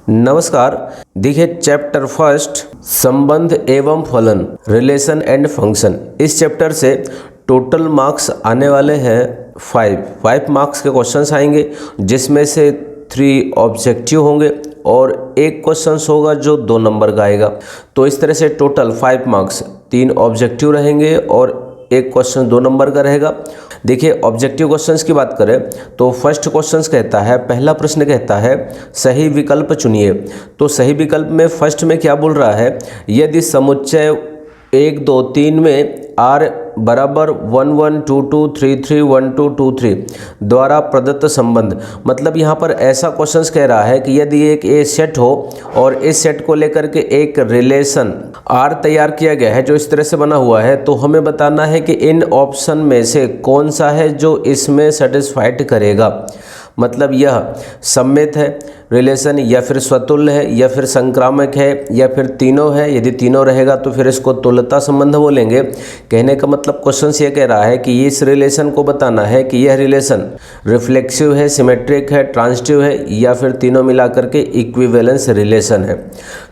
नमस्कार। देखिए chapter first संबंध एवं फलन रिलेशन एंड फंक्शन। इस चैप्टर से टोटल मार्क्स आने वाले हैं 5 मार्क्स के क्वेश्चंस आएंगे, जिसमें से 3 ऑब्जेक्टिव होंगे और एक क्वेश्चन होगा जो 2 नंबर का आएगा। तो इस तरह से टोटल 5 मार्क्स, 3 ऑब्जेक्टिव रहेंगे और एक क्वेश्चन 2 नंबर का रहेगा। देखिए ऑब्जेक्टिव क्वेश्चंस की बात करें तो फर्स्ट क्वेश्चंस कहता है, पहला प्रश्न कहता है सही विकल्प चुनिए। तो सही विकल्प में फर्स्ट में क्या बोल रहा है, यदि समुच्चय 1 2 3 में r बराबर 1 1 2 2 3 3 1 2 2 3 द्वारा प्रदत्त संबंध, मतलब यहाँ पर ऐसा क्वेश्चंस कह रहा है कि यदि एक ए सेट हो और इस सेट को लेकर के एक रिलेशन R तैयार किया गया है जो इस तरह से बना हुआ है, तो हमें बताना है कि इन ऑप्शन में से कौन सा है जो इसमें सेटिस्फाइड करेगा। मतलब यह सममित है रिलेशन, या फिर स्वतुल्य है, या फिर संक्रामक है, या फिर तीनों है। यदि तीनों रहेगा तो फिर इसको तुल्यता संबंध बोलेंगे। कहने का मतलब क्वेश्चन ये कह रहा है कि इस रिलेशन को बताना है कि यह रिलेशन रिफ्लेक्सिव है, सिमेट्रिक है, ट्रांजिटिव है, या फिर तीनों मिलाकर के इक्विवेलेंस रिलेशन है।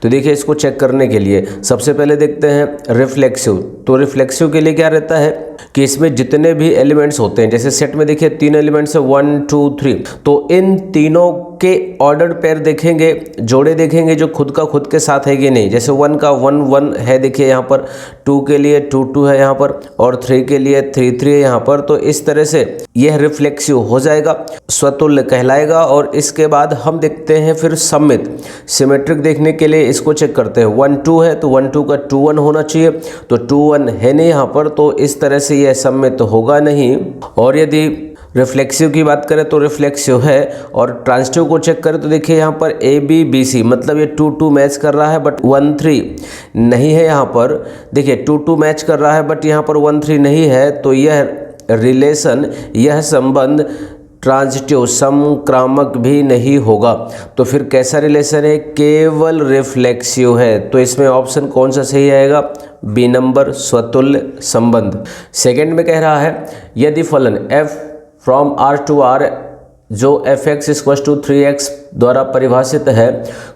तो देखिए इसको चेक करने के लिए सबसे पहले देखते हैं रिफ्लेक्सिव। तो रिफ्लेक्सिव के लिए क्या रहता है कि इसमें जितने भी एलिमेंट्स होते हैं, जैसे सेट में देखिए 3 एलिमेंट्स है 1 2 3, तो इन तीनों के ऑर्डर पेयर देखेंगे, जोड़े देखेंगे जो खुद का खुद के साथ है कि नहीं। जैसे 1 का 1 1 है, देखिए यहाँ पर 2 के लिए 2 2 है यहाँ पर, और 3 के लिए 3 3 है यहाँ पर। तो इस तरह से यह रिफ्लेक्सिव हो जाएगा, स्वतुल्य कहलाएगा। और इसके बाद हम देखते हैं फिर सममित। सिमेट्रिक देखने के लिए इसको चेक करते हैं, 1 2 है तो 1 2 का 2 1 होना चाहिए, तो 2 1 है नहीं यहाँ पर, तो इस तरह से यह सममित होगा नहीं। और यदि रिफ्लेक्सिव की बात करें तो रिफ्लेक्सिव है। और ट्रांजिटिव को चेक करें तो देखिए यहाँ पर ए बी बी सी, मतलब ये 2 2 मैच कर रहा है बट 1 3 नहीं है यहाँ पर। देखिए 2 2 मैच कर रहा है बट यहाँ पर 1 3 नहीं है, तो यह रिलेशन, यह संबंध ट्रांजिटिव समक्रामक भी नहीं होगा। तो फिर कैसा रिलेशन है, केवल रिफ्लेक्सिव है। तो इसमें ऑप्शन कौन सा सही आएगा, बी नंबर, स्वतुल्य संबंध। सेकंड में कह रहा है यदि फलन f from r to r जो fx इक्वल टू 3x द्वारा परिभाषित है।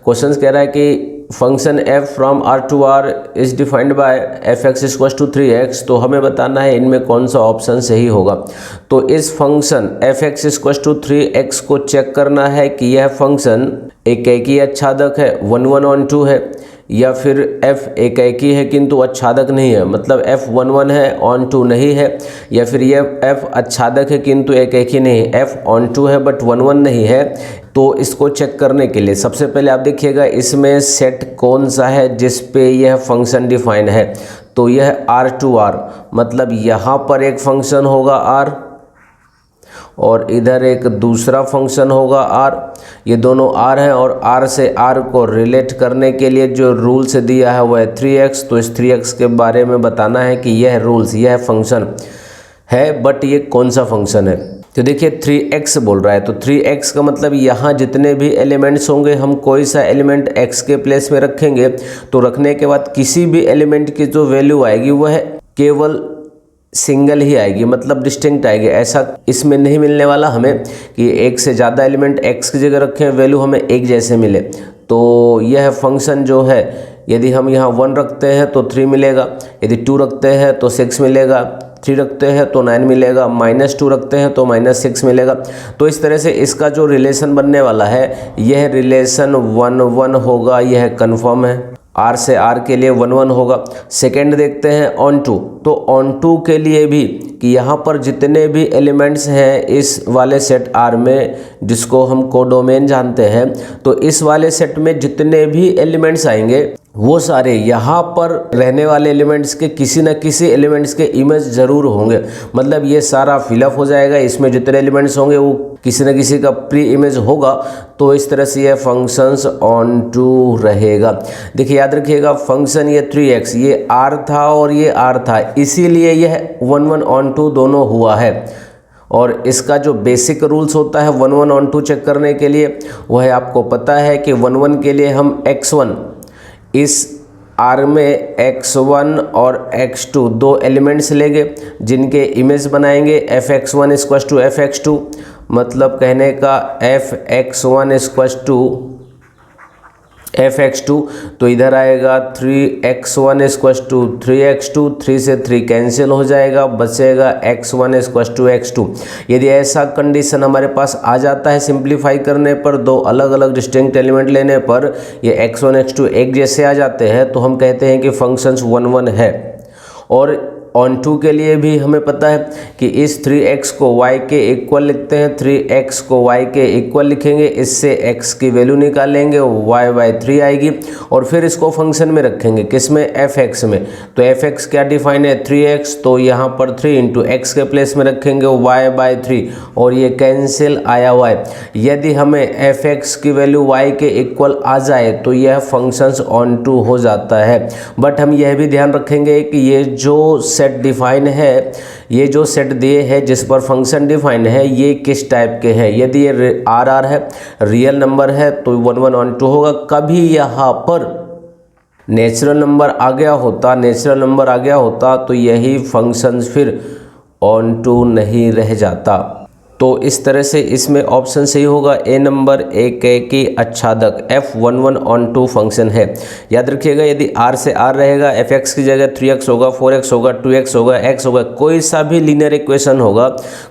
क्वेश्चन कह रहा है कि function f from r to r is defined by fx equal to 3x, तो हमें बताना है इनमें कौन सा ऑप्शन सही होगा। तो इस function fx equal to 3x को चेक करना है कि यह फंक्शन एकेकी आच्छादक है, 1 1 ऑन 2 है, या फिर f एकेकी है किंतु आच्छादक नहीं है, मतलब f 1 1 है ऑन 2 नहीं है, या फिर यह f आच्छादक है किंतु एकेकी नहीं, f ऑन 2 है बट 1 1 नहीं है। तो इसको चेक करने के लिए सबसे पहले आप देखिएगा इसमें सेट कौन सा है जिस पे यह फंक्शन डिफाइन है। तो यह r टू r, मतलब यहाँ पर एक फंक्शन होगा r और इधर एक दूसरा फंक्शन होगा r। ये दोनों r हैं और r से r को रिलेट करने के लिए जो रूल्स दिया है वह है 3x। तो इस 3x के बारे में बताना है कि यह रूल्स, यह फंक्शन है बट ये कौन सा फंक्शन है। तो देखिए 3x बोल रहा है, तो 3x का मतलब यहाँ जितने भी एलिमेंट्स होंगे हम कोई सा एलिमेंट x के प्लेस में रखेंगे, तो रखने के बाद किसी भी एलिमेंट की जो वैल्यू आएगी वह केवल सिंगल ही आएगी, मतलब डिस्टिंक्ट आएगी। ऐसा इसमें नहीं मिलने वाला हमें कि एक से ज़्यादा एलिमेंट x की जगह रखें, वैल्यू हमें एक जैसे मिले। तो यह फंक्शन जो है, यदि हम यहाँ 1 रखते हैं तो 3 मिलेगा, यदि 2 रखते हैं तो 6 मिलेगा, 3 रखते हैं तो 9 मिलेगा, -2 रखते हैं तो -6 मिलेगा। तो इस तरह से इसका जो रिलेशन बनने वाला है यह रिलेशन 1 1 होगा, यह कन्फर्म है। r से r के लिए 1 1 होगा। सेकेंड देखते हैं ऑन 2। तो ऑन 2 के लिए भी कि यहाँ पर जितने भी एलिमेंट्स हैं इस वाले सेट R में, जिसको हम कोडोमेन जानते हैं, तो इस वाले सेट में जितने भी एलिमेंट्स आएंगे वो सारे यहाँ पर रहने वाले एलिमेंट्स के किसी न किसी एलिमेंट्स के इमेज ज़रूर होंगे। मतलब ये सारा फिलअप हो जाएगा, इसमें जितने एलिमेंट्स होंगे वो किसी न किसी का प्री इमेज होगा। तो इस तरह से यह फंक्शंस ऑन 2 रहेगा। देखिए याद रखिएगा फंक्शन ये 3x, ये r था और ये r था, इसीलिए यह 1 1 ऑन 2 दोनों हुआ है। और इसका जो बेसिक रूल्स होता है 1 1 ऑन 2 चेक करने के लिए, वह आपको पता है कि 1 1 के लिए हम x1 इस R में x1 और x2 दो एलिमेंट्स लेंगे जिनके इमेज बनाएंगे fx1 इक्वल टू fx2, मतलब कहने का fx1 इक्वल टू f(x2) तो इधर आएगा 3x1 इक्वल्स टू 3x2, 3 से 3 कैंसिल हो जाएगा, बचेगा x1 इक्वल्स टू x2। यदि ऐसा कंडीशन हमारे पास आ जाता है सिंप्लीफाई करने पर, दो अलग अलग डिस्टिंक्ट एलिमेंट लेने पर ये x1 x2 एक जैसे आ जाते हैं, तो हम कहते हैं कि फंक्शंस 1 1 है। और ऑन टू के लिए भी हमें पता है कि इस 3x को y के इक्वल लिखते हैं, 3x को y के इक्वल लिखेंगे, इससे x की वैल्यू निकालेंगे, y/3 आएगी और फिर इसको फंक्शन में रखेंगे, किस में, fx में। तो fx क्या डिफाइन है, 3x, तो यहाँ पर 3 इंटू एक्स के प्लेस में रखेंगे y/3 और ये कैंसिल आया y। यदि हमें fx की वैल्यू y के इक्वल आ जाए तो यह फंक्शंस ऑन टू हो जाता है। बट हम यह भी ध्यान रखेंगे कि ये जो सेट डिफाइन है, ये जो सेट दिए हैं जिस पर फंक्शन डिफाइन है, ये किस टाइप के हैं। यदि ये आर है, रियल नंबर है, तो 1 1 ऑन टू होगा। कभी यहाँ पर नेचुरल नंबर आ गया होता तो यही फंक्शन फिर ऑन टू नहीं रह जाता। तो इस तरह से इसमें ऑप्शन सही होगा ए नंबर, एक की आच्छादक f11 ऑन टू फंक्शन है। याद रखिएगा, यदि r से r रहेगा, fx की जगह 3x होगा, 4x होगा, 2x होगा, x होगा, कोई सा भी लीनियर इक्वेशन होगा,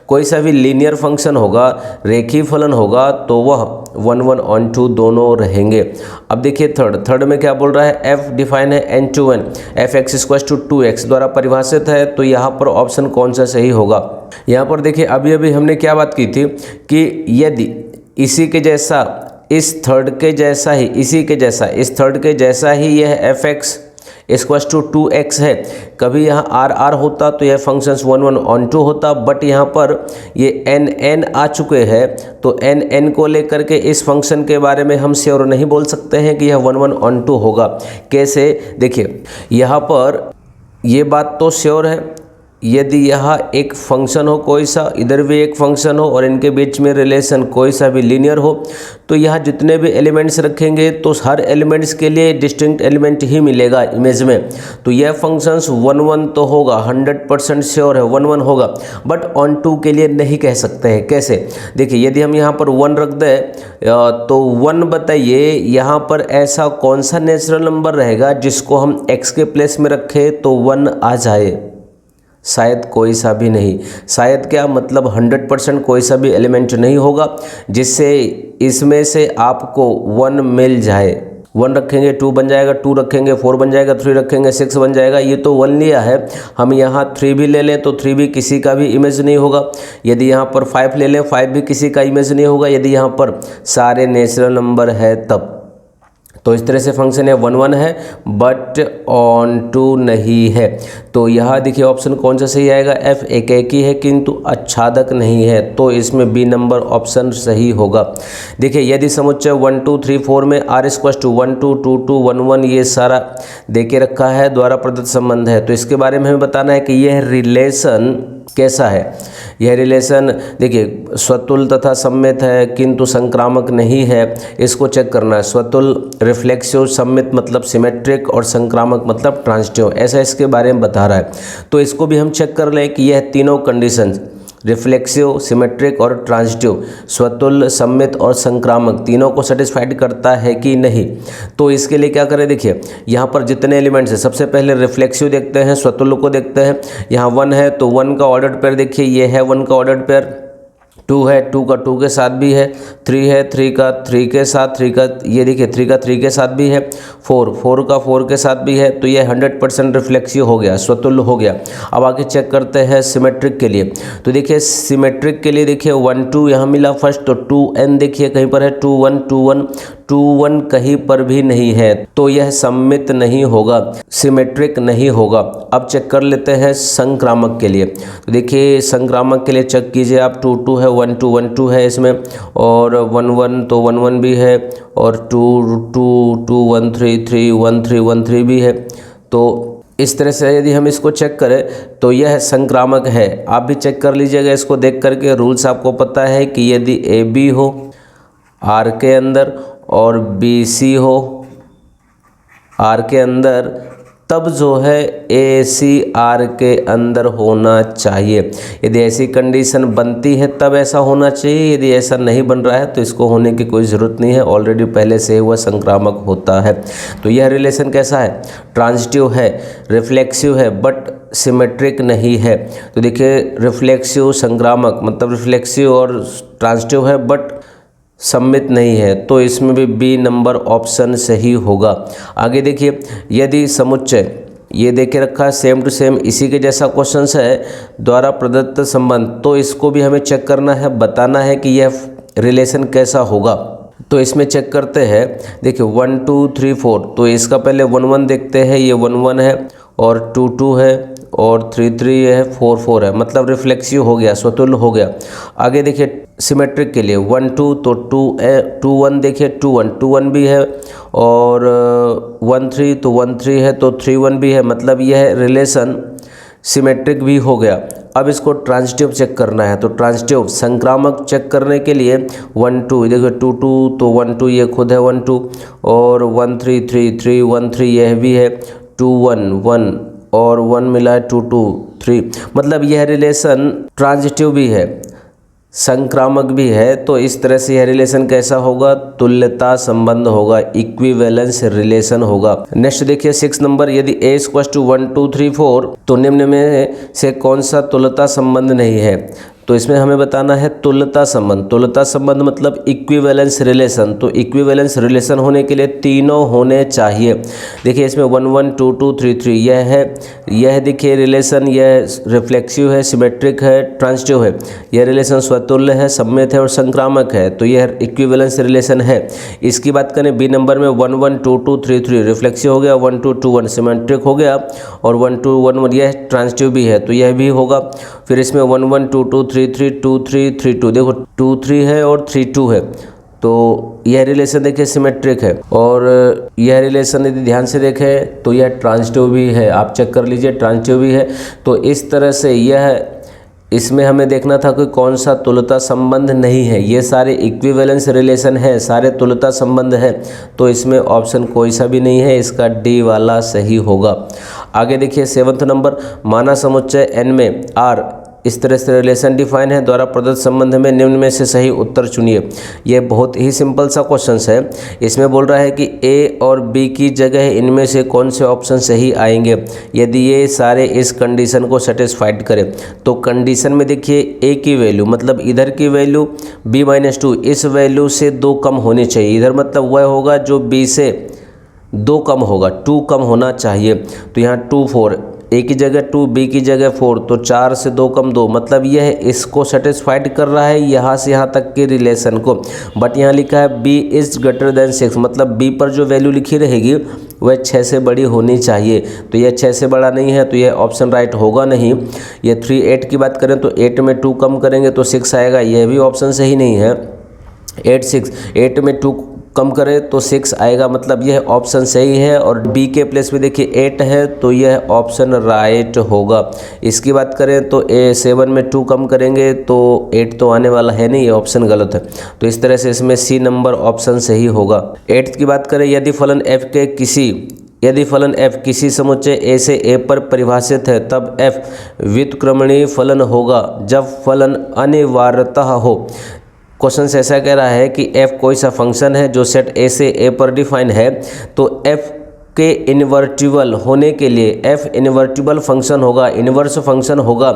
कोई सा भी लीनियर फंक्शन होगा, रेखीय फलन होगा, तो वह 1 1 ऑन टू दोनों रहेंगे। अब देखिए थर्ड में क्या बोल रहा है, f डिफाइन है n2n, fx equals to 2x द्वारा परिभाषित है, तो यहाँ पर ऑप्शन कौन सा सही होगा। यहाँ पर देखिए अभी हमने क्या बात की थी कि यदि इसी के जैसा, इस थर्ड के जैसा ही, इस थर्ड के जैसा ही यह fx इक्वल्स टू 2x है, कभी यहाँ r होता तो यह फंक्शंस 1 1 ऑन टू होता। बट यहाँ पर ये n आ चुके हैं, तो n को लेकर के इस फंक्शन के बारे में हम श्योर नहीं बोल सकते हैं कि यह 1 1 ऑन टू होगा। कैसे, देखिए यहाँ पर ये बात तो श्योर है, यदि यहाँ एक फंक्शन हो कोई सा, इधर भी एक फंक्शन हो और इनके बीच में रिलेशन कोई सा भी लीनियर हो, तो यहाँ जितने भी एलिमेंट्स रखेंगे तो हर एलिमेंट्स के लिए डिस्टिंक्ट एलिमेंट ही मिलेगा इमेज में। तो यह फंक्शंस 1 1 तो होगा, 100% श्योर है 1 1 होगा। बट ऑन टू के लिए नहीं कह सकते हैं। कैसे, देखिए यदि हम यहाँ पर 1 रख दें तो 1 बताइए यहाँ पर ऐसा कौन सा नेचुरल नंबर रहेगा जिसको हम x के प्लेस में रखें तो 1 आ जाए। शायद कोई सा भी नहीं। शायद क्या मतलब 100% कोई सा भी एलिमेंट नहीं होगा जिससे इसमें से आपको 1 मिल जाए। 1 रखेंगे 2 बन जाएगा, 2 रखेंगे 4 बन जाएगा, 3 रखेंगे 6 बन जाएगा। ये तो 1 लिया है, हम यहाँ 3 भी ले लें तो 3 भी किसी का भी इमेज नहीं होगा। यदि यहाँ पर 5 ले लें, 5 भी किसी का इमेज नहीं होगा। यदि यहाँ पर सारे नेचुरल नंबर है तब। तो इस तरह से फंक्शन है 1 1 है बट ऑन टू नहीं है। तो यहाँ देखिए ऑप्शन कौन सा सही आएगा, f एक ही है किंतु आच्छादक नहीं है, तो इसमें बी नंबर ऑप्शन सही होगा। देखिए यदि समुच्चय 1 2 3 4 में r इक्वल्स टू 1 2 2 2 1 1 ये सारा देके रखा है, द्वारा प्रदत्त संबंध है, तो इसके बारे में हमें बताना है कि यह रिलेशन कैसा है। यह रिलेशन देखिए स्वतुल तथा सम्मित है किंतु संक्रामक नहीं है, इसको चेक करना है। स्वतुल रिफ्लेक्सिव, सम्मित मतलब सिमेट्रिक और संक्रामक मतलब ट्रांजिटिव, ऐसा इसके बारे में बता रहा है। तो इसको भी हम चेक कर लें कि यह तीनों कंडीशन रिफ्लेक्सिव, सिमेट्रिक और ट्रांजिटिव, स्वतुल, सम्मित और संक्रामक तीनों को सेटिस्फाइड करता है कि नहीं। तो इसके लिए क्या करें, देखिए यहाँ पर जितने एलिमेंट्स हैं सबसे पहले रिफ्लेक्सिव देखते हैं, स्वतुल को देखते हैं। यहाँ 1 है तो 1 का ऑर्डर्ड पेयर देखिए, ये है 1 का ऑर्डर्ड पेयर। 2 है, 2 का 2 के साथ भी है। 3 है, 3 का 3 के साथ, 3 का ये देखिए 3 का 3 के साथ भी है। 4 का 4 के साथ भी है। तो ये 100% रिफ्लेक्सिव हो गया, स्वतुल्य हो गया। अब आगे चेक करते हैं सिमेट्रिक के लिए। तो देखिए सिमेट्रिक के लिए देखिए 1 2 यहाँ मिला फर्स्ट, तो 2n देखिए कहीं पर है, 2 1 2 1 2 1 कहीं पर भी नहीं है, तो यह सम्मित नहीं होगा, सिमेट्रिक नहीं होगा। अब चेक कर लेते हैं संक्रामक के लिए। तो देखिए संक्रामक के लिए चेक कीजिए आप, 2 2 है, 1 2 1 2 है इसमें, और 1 1 तो 1 1 भी है, और 2 2 2 1 3 3 1 3 1 3 भी है। तो इस तरह से यदि हम इसको चेक करें तो यह संक्रामक है। आप भी चेक कर लीजिएगा इसको देख करके। रूल्स आपको पता है कि यदि AB हो R के अंदर और BC हो R के अंदर, तब जो है ACR के अंदर होना चाहिए। यदि ऐसी कंडीशन बनती है तब ऐसा होना चाहिए, यदि ऐसा नहीं बन रहा है तो इसको होने की कोई ज़रूरत नहीं है, ऑलरेडी पहले से हुआ संक्रामक होता है। तो यह रिलेशन कैसा है? ट्रांजिटिव है, रिफ्लेक्सिव है, बट सिमेट्रिक नहीं है। तो देखिए रिफ्लेक्सिव संक्रामक मतलब रिफ्लेक्सिव और ट्रांजिटिव है बट सम्मित नहीं है, तो इसमें भी बी नंबर ऑप्शन सही होगा। आगे देखिए, यदि समुच्चय ये देखे रखा है सेम टू सेम इसी के जैसा क्वेश्चन है, द्वारा प्रदत्त संबंध, तो इसको भी हमें चेक करना है, बताना है कि यह रिलेशन कैसा होगा। तो इसमें चेक करते हैं, देखिए 1 2 3 4, तो इसका पहले 1 1 देखते हैं, ये 1 1 है और 2 2 है और 3 3 है, 4 4 है, मतलब रिफ्लेक्सिव हो गया, स्वतुल्य हो गया। आगे देखिए सिमेट्रिक के लिए 1 2, तो 2 1 देखिए 2 1 2 1 भी है और 1 3 तो 1 3 है, तो 3 1 भी है, मतलब यह रिलेशन सिमेट्रिक भी हो गया। अब इसको ट्रांजिटिव चेक करना है, तो ट्रांजिटिव संक्रामक चेक करने के लिए 1 2 देखिए 2 2, तो 1 2 ये खुद है 1 2 और 1 3 3 3 1 3 यह भी है, 2 1 1 और 1 मिला है 2 2 3, मतलब यह रिलेशन ट्रांजिटिव भी है, संक्रामक भी है। तो इस तरह से यह रिलेशन कैसा होगा? तुल्यता संबंध होगा, इक्विवेलेंस रिलेशन होगा। नेक्स्ट देखिए 6 नंबर, यदि A = 1 2 3 4, तो निम्न में से कौन सा तुल्यता संबंध नहीं है? तो इसमें हमें बताना है तुल्यता संबंध। तुल्यता संबंध मतलब इक्विवेलेंस रिलेशन, तो इक्विवेलेंस रिलेशन होने के लिए तीनों होने चाहिए। देखिए इसमें 1 1 2 2 3 3 यह है, यह देखिए रिलेशन, यह रिफ्लेक्सिव है, सिमेट्रिक है, ट्रांजिटिव है, यह रिलेशन स्वतुल्य है, सम्मित है और संक्रामक है, तो यह इक्विवेलेंस रिलेशन है। इसकी बात करें बी नंबर में 1 1 2 2 3 3 रिफ्लेक्सिव हो गया, 1 2 2 1 सिमेट्रिक हो गया और 1 2 1 1 यह ट्रांजिटिव भी है, तो यह भी होगा। फिर इसमें 1 1 2 2 3 3 2 3 3 2, देखो 2 3 है और 3 2 है, तो यह रिलेशन देखिए सिमेट्रिक है और यह रिलेशन यदि ध्यान से देखें तो यह ट्रांजिटिव भी है, आप चेक कर लीजिए ट्रांजिटिव भी है। तो इस तरह से यह, इसमें हमें देखना था कि कौन सा तुल्यता संबंध नहीं है, ये सारे इक्विवेलेंस रिलेशन है, सारे तुल्यता संबंध है, तो इसमें ऑप्शन कोई सा भी नहीं है, इसका डी वाला सही होगा। आगे देखिए 7 नंबर, माना समुच्चय n में R इस तरह से रिलेशन डिफाइन है, द्वारा प्रदत्त संबंध में निम्न में से सही उत्तर चुनिए। यह बहुत ही सिंपल सा क्वेश्चन है। इसमें बोल रहा है कि A और B की जगह इनमें से कौन से ऑप्शन सही आएंगे यदि ये सारे इस कंडीशन को सेटिस्फाइड करें। तो कंडीशन में देखिए A की वैल्यू मतलब इधर की वैल्यू B-2 इस वैल्यू से 2 कम होनी चाहिए, इधर मतलब वह होगा जो B से 2 कम होगा, 2 कम होना चाहिए। तो यहाँ 2 4, A की जगह 2, B की जगह 4, तो 4 से 2 कम 2, मतलब यह इसको सेटिस्फाइड कर रहा है यहाँ से यहाँ तक के रिलेशन को। बट यहाँ लिखा है B > 6, मतलब B पर जो वैल्यू लिखी रहेगी वह 6 से बड़ी होनी चाहिए, तो यह 6 से बड़ा नहीं है, तो यह ऑप्शन राइट होगा नहीं। ये 3 8 की बात करें तो 8 में 2 कम करेंगे तो 6 आएगा, यह भी ऑप्शन सही नहीं है। 8 6, 8 में 2 कम करें तो 6 आएगा, मतलब यह ऑप्शन सही है। और B के प्लेस में देखिए 8 है, तो यह ऑप्शन राइट होगा। इसकी बात करें तो 7 में 2 कम करेंगे तो 8 तो आने वाला है नहीं, ये ऑप्शन गलत है। तो इस तरह से इसमें C नंबर ऑप्शन सही होगा। 8 की बात करें, यदि फलन f किसी समुच्चय A से A पर परिभाषित है तब f व्युत्क्रमणीय फलन होगा जब फलन अनिवार्यतः हो। क्वेश्चन ऐसा कह रहा है कि f कोई सा फंक्शन है जो सेट A से A पर डिफाइन है, तो f के इन्वर्टिबल होने के लिए f इन्वर्टिबल फंक्शन होगा, इन्वर्स फंक्शन होगा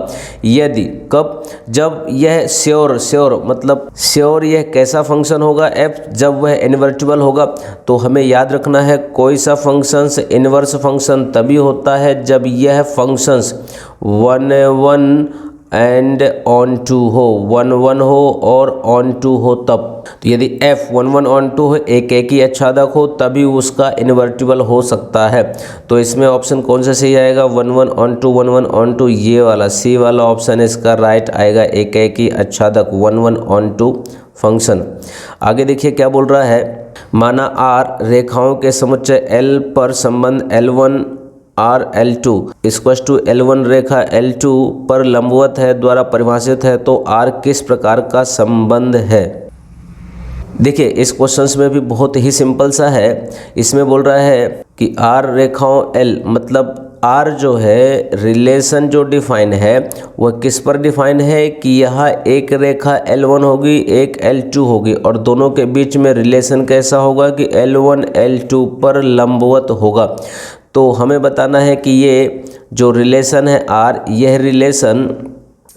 यदि कब, जब यह श्योर मतलब श्योर यह कैसा फंक्शन होगा f, जब वह इन्वर्टिबल होगा। तो हमें याद रखना है कोई सा फंक्शंस इन्वर्स फंक्शन तभी होता है जब यह फंक्शंस 1 1 एंड ऑन टू हो, 1 1 हो और ऑन टू हो तब। तो यदि f 1 1 ऑन टू हो, एक ही अच्छादक हो, तभी उसका इन्वर्टिबल हो सकता है। तो इसमें ऑप्शन कौन सा सही आएगा? 1 1 ऑन टू 1 1 ऑन टू, ये वाला C वाला ऑप्शन इसका राइट आएगा, एक ही अच्छादक 1 1 ऑन टू फंक्शन। आगे देखिए क्या बोल रहा है, माना R रेखाओं के समुच्चय L पर संबंध L1 R L2 = L1 रेखा L2 पर लंबवत है, द्वारा परिभाषित है, तो R किस प्रकार का संबंध है। देखिए इस क्वेश्चन में भी बहुत ही सिंपल सा है। इसमें बोल रहा है कि आर रेखाओं L, मतलब आर जो है रिलेशन जो डिफाइन है वह किस पर डिफाइन है कि यहाँ एक रेखा L1 होगी, एक L2 होगी और दोनों के बीच में रिलेशन कैसा होगा कि L1 L2 पर लंबवत होगा। तो हमें बताना है कि ये जो रिलेशन है R, यह रिलेशन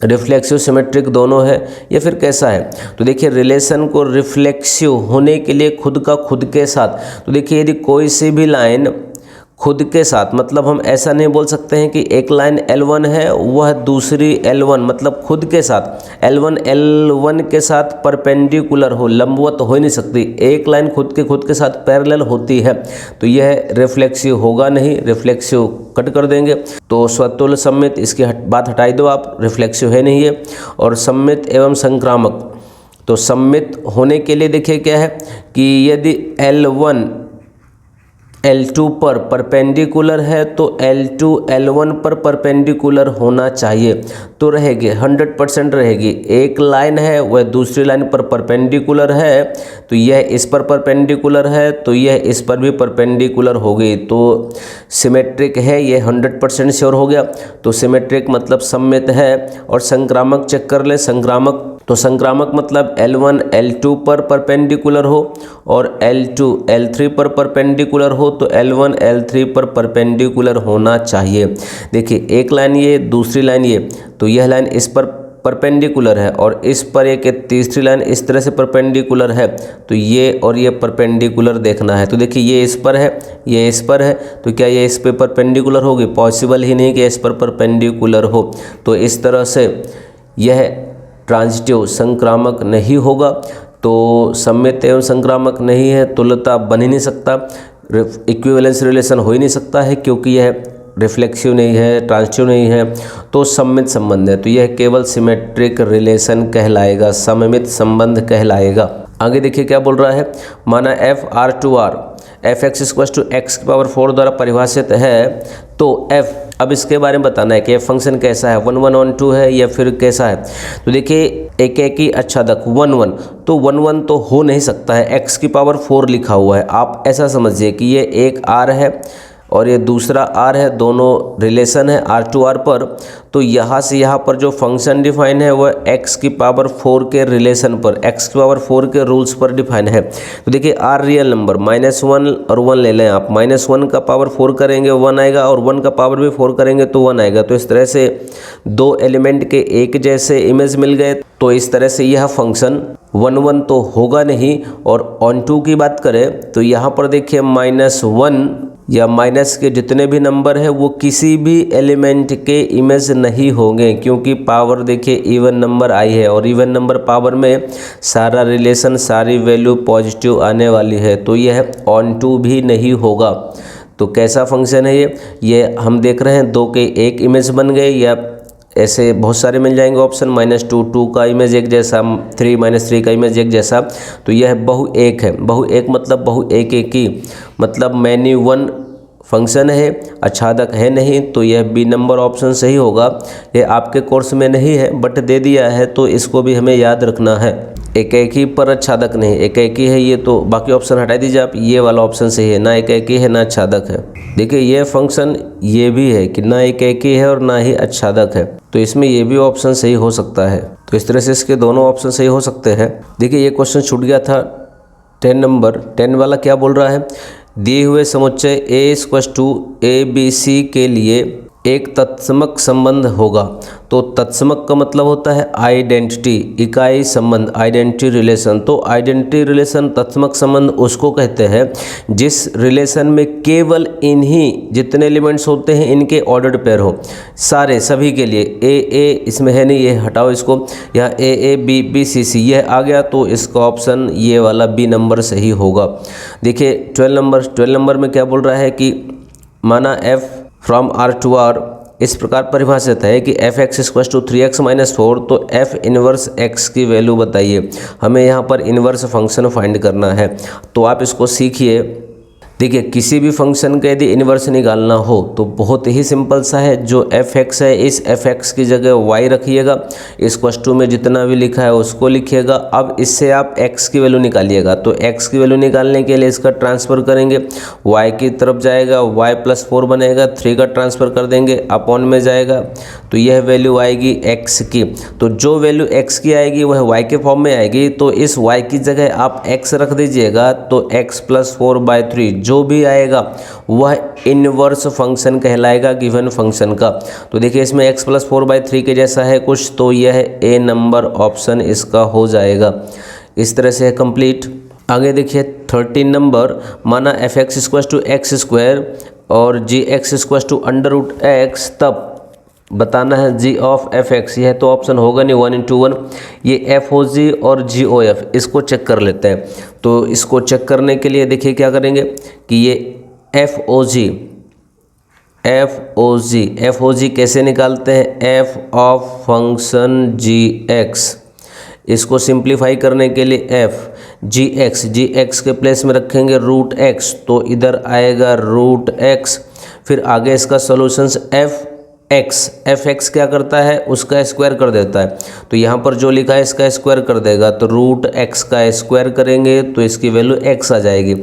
रिफ्लेक्सिव सिमेट्रिक दोनों है या फिर कैसा है। तो देखिए रिलेशन को रिफ्लेक्सिव होने के लिए खुद का खुद के साथ, तो देखिए यदि कोई सी भी लाइन खुद के साथ, मतलब हम ऐसा नहीं बोल सकते हैं कि एक लाइन L1 है वह दूसरी L1 मतलब खुद के साथ L1 L1 के साथ परपेंडिकुलर हो, लंबवत हो ही नहीं सकती। एक लाइन खुद के साथ पैरेलल होती है तो यह रिफ्लेक्सिव होगा नहीं, रिफ्लेक्सिव कट कर देंगे। तो स्वतुल्य सममित, इसकी बात हटाई दो आप, रिफ्लेक्सिव है नहीं है। और सममित एवं संक्रामक, तो सममित होने के लिए देखिए क्या है कि यदि L1 L2 पर परपेंडिकुलर है तो L2 L1 पर परपेंडिकुलर होना चाहिए, तो रहेगी 100% रहेगी। एक लाइन है वह दूसरी लाइन पर परपेंडिकुलर है तो यह इस पर परपेंडिकुलर है तो यह इस पर भी परपेंडिकुलर होगी, तो सिमेट्रिक है, ये 100% श्योर हो गया। तो सिमेट्रिक मतलब सममित है। और संक्रामक चेक कर ले, संक्रामक, तो संक्रामक मतलब L1 L2 पर परपेंडिकुलर हो और L2 L3 पर परपेंडिकुलर हो, तो L1 L3 पर परपेंडिकुलर होना चाहिए। देखिए एक लाइन ये, दूसरी लाइन ये, तो यह लाइन इस पर परपेंडिकुलर है और इस पर एक तीसरी लाइन इस तरह से परपेंडिकुलर है, तो ये और ये परपेंडिकुलर देखना है। तो देखिए ये इस पर है, ये इस पर है, तो क्या ये इस पर परपेंडिकुलर होगी? पॉसिबल ही नहीं कि इस पर परपेंडिकुलर हो। तो इस तरह से यह ट्रांजिटिव संक्रामक नहीं होगा। तो सममित एवं संक्रामक नहीं है, तुल्यता बन ही नहीं सकता, इक्विवेलेंस रिलेशन हो ही नहीं सकता है क्योंकि यह रिफ्लेक्सिव नहीं है, ट्रांजिटिव नहीं है, तो सममित संबंध है। तो यह केवल सिमेट्रिक रिलेशन कहलाएगा, सममित संबंध कहलाएगा। आगे देखिए क्या बोल रहा है, माना FR2R fx=x⁴ द्वारा परिभाषित है, तो f, अब इसके बारे में बताना है कि f फंक्शन कैसा है, 1 1 1 2 है या फिर कैसा है। तो देखिए एक एक ही अच्छादक 1 1, तो 1 1 तो हो नहीं सकता है, x⁴ लिखा हुआ है। आप ऐसा समझिए कि ये एक r है और ये दूसरा r है, दोनों रिलेशन है R2R पर। तो यहाँ से यहाँ पर जो फंक्शन डिफाइन है वह x⁴ के रिलेशन पर, x⁴ के रूल्स पर डिफाइन है। तो देखिए r रियल नंबर -1 और 1 ले लें आप, -1 का पावर 4 करेंगे 1 आएगा और 1 का पावर भी 4 करेंगे तो 1 आएगा। तो इस तरह से दो एलिमेंट के एक जैसे इमेज मिल गए, तो इस तरह से यह फंक्शन 1 1 तो होगा नहीं। और ऑन टू की बात करें तो यहाँ पर देखिए -1 या माइनस के जितने भी नंबर है वो किसी भी एलिमेंट के इमेज नहीं होंगे, क्योंकि पावर देखिए इवन नंबर आई है और इवन नंबर पावर में सारा रिलेशन, सारी वैल्यू पॉजिटिव आने वाली है, तो यह ऑन टू भी नहीं होगा। तो कैसा फंक्शन है ये हम देख रहे हैं, 2 के एक इमेज बन गए या ऐसे बहुत सारे मिल जाएंगे ऑप्शन, -2 2 का इमेज एक जैसा, 3 -3 का इमेज एक जैसा। तो यह बहु एक है, बहु एक मतलब बहु एक एक ही, मतलब मैनी वन फंक्शन है, अच्छादक है नहीं, तो यह बी नंबर ऑप्शन सही होगा। ये आपके कोर्स में नहीं है बट दे दिया है, तो इसको भी हमें याद रखना है। एक एक ही पर अच्छादक नहीं, एक एक ही है ये, तो बाकी ऑप्शन हटा दीजिए आप, ये वाला ऑप्शन सही है, ना एक एक ही है ना अच्छादक है। देखिए ये फंक्शन ये भी है कि ना एक एक ही है और ना ही अच्छादक है, तो इसमें ये भी ऑप्शन सही हो सकता है। तो इस तरह से इसके दोनों ऑप्शन सही हो सकते हैं। देखिए ये क्वेश्चन छूट गया था 10 नंबर, 10 वाला क्या बोल रहा है, दिए हुए समुच्चय A=ABC के लिए एक तत्समक संबंध होगा। तो तत्समक का मतलब होता है आइडेंटिटी, इकाई संबंध, आइडेंटिटी रिलेशन। तो आइडेंटिटी रिलेशन, तत्समक संबंध उसको कहते हैं जिस रिलेशन में केवल इन्हीं जितने एलिमेंट्स होते हैं इनके ऑर्डर्ड पेयर हो, सारे सभी के लिए। A इसमें है नहीं, ये हटाओ इसको, यहाँ A B C यह आ गया, तो इसका ऑप्शन ये वाला बी नंबर सही होगा। देखिए 12 नंबर में क्या बोल रहा है कि माना f from R to R इस प्रकार परिभाषित है कि fx=3x - 4, तो f इनवर्स x की वैल्यू बताइए। हमें यहाँ पर इनवर्स फंक्शन फाइंड करना है, तो आप इसको सीखिए। देखिए किसी भी फंक्शन का यदि इन्वर्स निकालना हो तो बहुत ही सिंपल सा है, जो f(x) है इस f(x) की जगह y रखिएगा, इस +2 में जितना भी लिखा है उसको लिखिएगा। अब इससे आप x की वैल्यू निकालिएगा, तो x की वैल्यू निकालने के लिए इसका ट्रांसफ़र करेंगे, y की तरफ जाएगा, y + 4 बनेगा, 3 का ट्रांसफ़र कर देंगे, अपॉन में जाएगा, तो यह वैल्यू आएगी x की। तो जो वैल्यू x की आएगी वह y के फॉर्म में आएगी, तो इस y की जगह आप x रख दीजिएगा, तो x + 4/3 जो भी आएगा वह इन्वर्स फंक्शन कहलाएगा गिवन फंक्शन का। तो देखिए इसमें x + 4/3 के जैसा है कुछ, तो यह ए नंबर ऑप्शन इसका हो जाएगा। इस तरह से है कंप्लीट। आगे देखिए 13 नंबर, माना f(x) = x² और gx = √x, तब बताना है g ऑफ f(x). यह तो ऑप्शन होगा नहीं 1 × 1, ये FOG और GOF इसको चेक कर लेते हैं। तो इसको चेक करने के लिए देखिए क्या करेंगे कि ये FOG कैसे निकालते हैं, f ऑफ फंक्शन gx, इसको सिंप्लीफाई करने के लिए gx के प्लेस में रखेंगे √x, तो इधर आएगा √x। फिर आगे इसका सॉल्यूशंस f(x) क्या करता है, उसका स्क्वायर कर देता है, तो यहाँ पर जो लिखा है इसका स्क्वायर कर देगा, तो √x का स्क्वायर करेंगे तो इसकी वैल्यू x आ जाएगी।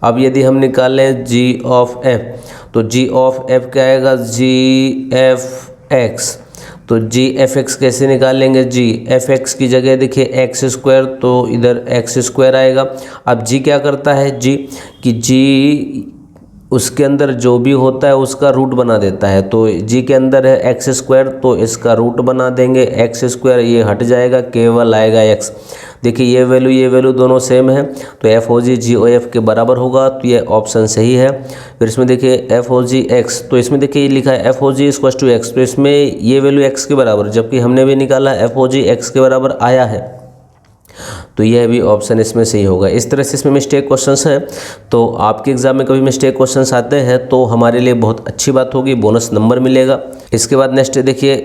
अब यदि हम निकालें g ऑफ f, तो g ऑफ f क्या आएगा, gf(x), तो gf(x) कैसे निकालेंगे, gf(x) की जगह देखिए x², तो इधर x² आएगा। अब g क्या करता है, g उसके अंदर जो भी होता है उसका रूट बना देता है, तो g के अंदर है x², तो इसका रूट बना देंगे x², ये हट जाएगा, केवल आएगा x। देखिए ये वैल्यू दोनों सेम है, तो FOG GOF के बराबर होगा, तो ये ऑप्शन सही है। फिर इसमें देखिए FOG x, तो इसमें देखिए ये लिखा है FOG = x, तो इसमें ये वैल्यू x के बराबर, जबकि हमने भी निकाला FOG x के बराबर आया है, तो यह भी ऑप्शन इसमें सही होगा। इस तरह से इसमें मिस्टेक क्वेश्चंस हैं, तो आपके एग्जाम में कभी मिस्टेक क्वेश्चंस आते हैं तो हमारे लिए बहुत अच्छी बात होगी, बोनस नंबर मिलेगा। इसके बाद नेक्स्ट देखिए